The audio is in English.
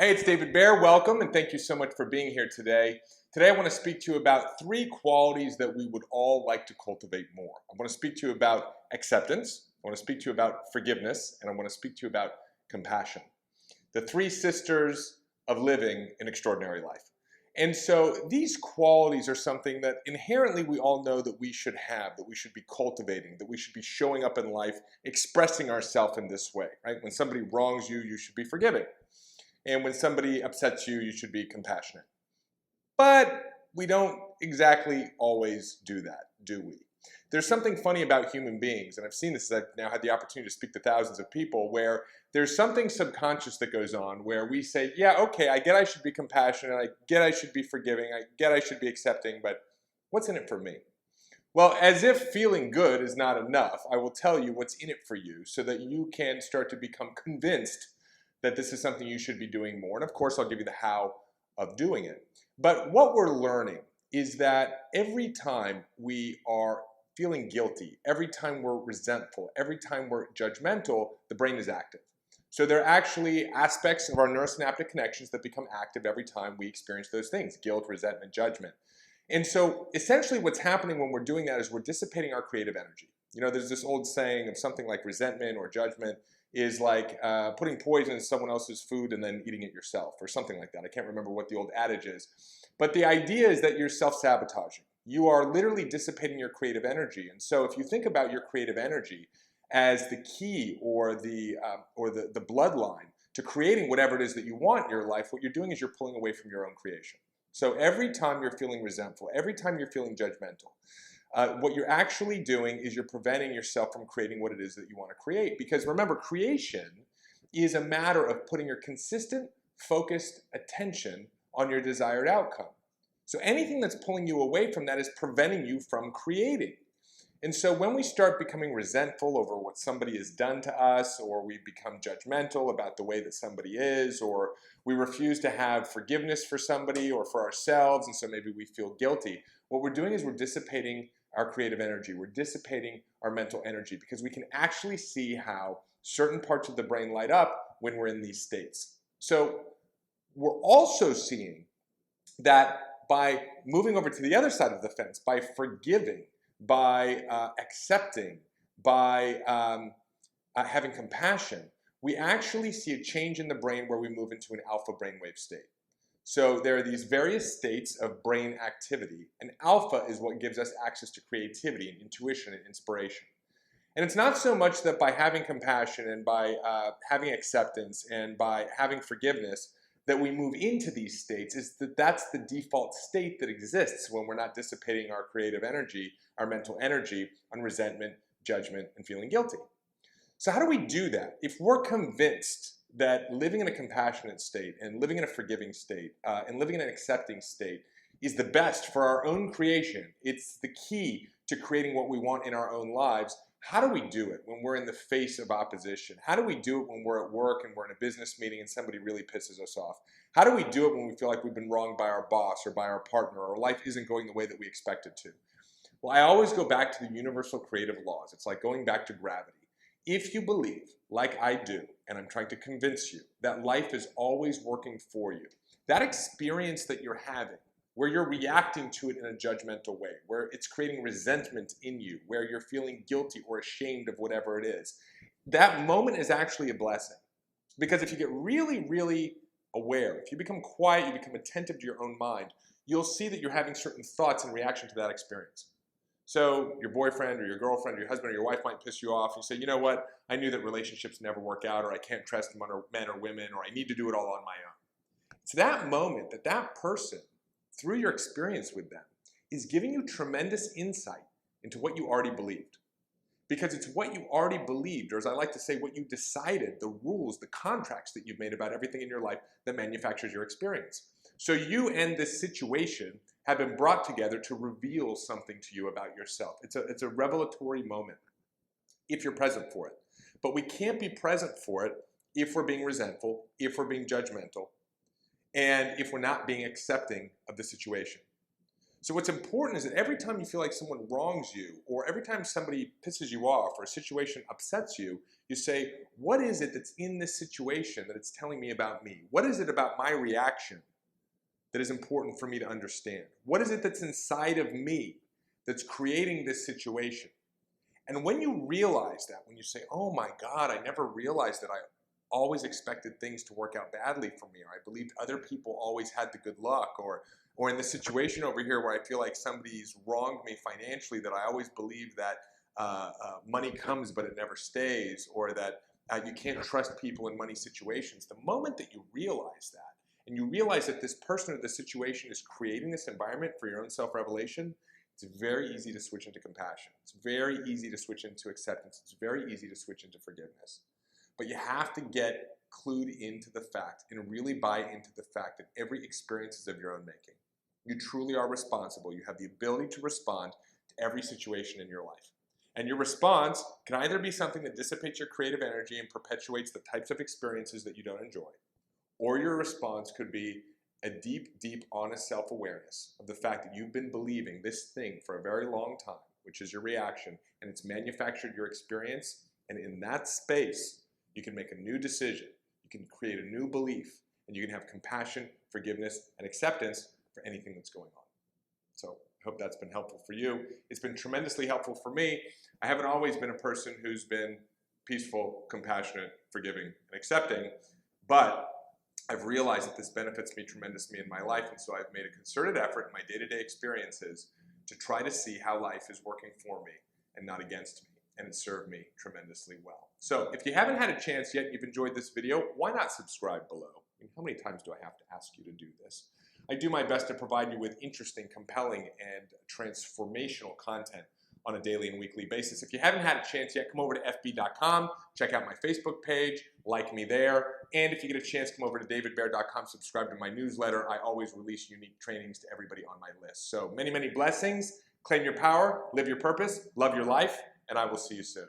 Hey, it's David Bear. Welcome, and thank you so much for being here today. Today, I want to speak to you about three qualities that we would all like to cultivate more. I want to speak to you about acceptance, I want to speak to you about forgiveness, and I want to speak to you about compassion. The three sisters of living an extraordinary life. And so these qualities are something that inherently we all know that we should have, that we should be cultivating, that we should be showing up in life, expressing ourselves in this way, right? When somebody wrongs you, you should be forgiving. And when somebody upsets you, you should be compassionate. But we don't exactly always do that, do we? There's something funny about human beings, and I've seen this as I've now had the opportunity to speak to thousands of people, where there's something subconscious that goes on where we say, yeah, okay, I get I should be compassionate, I get I should be forgiving, I get I should be accepting, but what's in it for me? Well, as if feeling good is not enough, I will tell you what's in it for you so that you can start to become convinced that this is something you should be doing more. And of course, I'll give you the how of doing it. But what we're learning is that every time we are feeling guilty, every time we're resentful, every time we're judgmental, the brain is active. So there are actually aspects of our neurosynaptic connections that become active every time we experience those things: guilt, resentment, judgment. And so essentially what's happening when we're doing that is we're dissipating our creative energy. You know, there's this old saying of something like resentment or judgment is like putting poison in someone else's food and then eating it yourself, or something like that. I can't remember what the old adage is. But the idea is that you're self-sabotaging. You are literally dissipating your creative energy. And so if you think about your creative energy as the key or the bloodline to creating whatever it is that you want in your life, what you're doing is you're pulling away from your own creation. So every time you're feeling resentful, every time you're feeling judgmental, what you're actually doing is you're preventing yourself from creating what it is that you want to create. Because remember, creation is a matter of putting your consistent, focused attention on your desired outcome. So anything that's pulling you away from that is preventing you from creating. And so when we start becoming resentful over what somebody has done to us, or we become judgmental about the way that somebody is, or we refuse to have forgiveness for somebody or for ourselves, and so maybe we feel guilty, what we're doing is we're dissipating our creative energy. We're dissipating our mental energy, because we can actually see how certain parts of the brain light up when we're in these states. So we're also seeing that by moving over to the other side of the fence, by forgiving, by accepting, by having compassion, we actually see a change in the brain where we move into an alpha brainwave state. So there are these various states of brain activity, and alpha is what gives us access to creativity and intuition and inspiration. And it's not so much that by having compassion and by having acceptance and by having forgiveness that we move into these states, is that that's the default state that exists when we're not dissipating our creative energy, our mental energy on resentment, judgment, and feeling guilty. So how do we do that? If we're convinced that living in a compassionate state and living in a forgiving state and living in an accepting state is the best for our own creation, it's the key to creating what we want in our own lives, how do we do it when we're in the face of opposition? How do we do it when we're at work and we're in a business meeting and somebody really pisses us off? How do we do it when we feel like we've been wronged by our boss or by our partner, or life isn't going the way that we expect it to? Well, I always go back to the universal creative laws. It's like going back to gravity. If you believe, like I do, and I'm trying to convince you, that life is always working for you, that experience that you're having, where you're reacting to it in a judgmental way, where it's creating resentment in you, where you're feeling guilty or ashamed of whatever it is, that moment is actually a blessing. Because if you get really, really aware, if you become quiet, you become attentive to your own mind, you'll see that you're having certain thoughts in reaction to that experience. So your boyfriend or your girlfriend or your husband or your wife might piss you off. You say, you know what, I knew that relationships never work out, or I can't trust men or women, or I need to do it all on my own. It's that moment that that person, through your experience with them, is giving you tremendous insight into what you already believed. Because it's what you already believed, or as I like to say, what you decided, the rules, the contracts that you've made about everything in your life that manufactures your experience. So you and this situation have been brought together to reveal something to you about yourself. It's a revelatory moment if you're present for it. But we can't be present for it if we're being resentful, if we're being judgmental, and if we're not being accepting of the situation. So what's important is that every time you feel like someone wrongs you, or every time somebody pisses you off, or a situation upsets you, you say, what is it that's in this situation that it's telling me about me? What is it about my reaction that is important for me to understand? What is it that's inside of me that's creating this situation? And when you realize that, when you say, oh my God, I never realized that I always expected things to work out badly for me, or I believed other people always had the good luck, or in the situation over here where I feel like somebody's wronged me financially, that I always believe that money comes but it never stays, or that you can't trust people in money situations. The moment that you realize that, and you realize that this person or this situation is creating this environment for your own self-revelation, it's very easy to switch into compassion. It's very easy to switch into acceptance. It's very easy to switch into forgiveness. But you have to get clued into the fact and really buy into the fact that every experience is of your own making. You truly are responsible. You have the ability to respond to every situation in your life. And your response can either be something that dissipates your creative energy and perpetuates the types of experiences that you don't enjoy, or your response could be a deep, deep, honest self-awareness of the fact that you've been believing this thing for a very long time, which is your reaction, and it's manufactured your experience. And in that space, you can make a new decision. You can create a new belief, and you can have compassion, forgiveness, and acceptance for anything that's going on. So I hope that's been helpful for you. It's been tremendously helpful for me. I haven't always been a person who's been peaceful, compassionate, forgiving, and accepting, but I've realized that this benefits me tremendously in my life, and so I've made a concerted effort in my day-to-day experiences to try to see how life is working for me and not against me, and it served me tremendously well. So if you haven't had a chance yet and you've enjoyed this video, why not subscribe below? I mean, how many times do I have to ask you to do this? I do my best to provide you with interesting, compelling, and transformational content on a daily and weekly basis. If you haven't had a chance yet, come over to fb.com, check out my Facebook page, like me there, and if you get a chance, come over to davidbear.com, subscribe to my newsletter. I always release unique trainings to everybody on my list. So many, many blessings. Claim your power, live your purpose, love your life, and I will see you soon.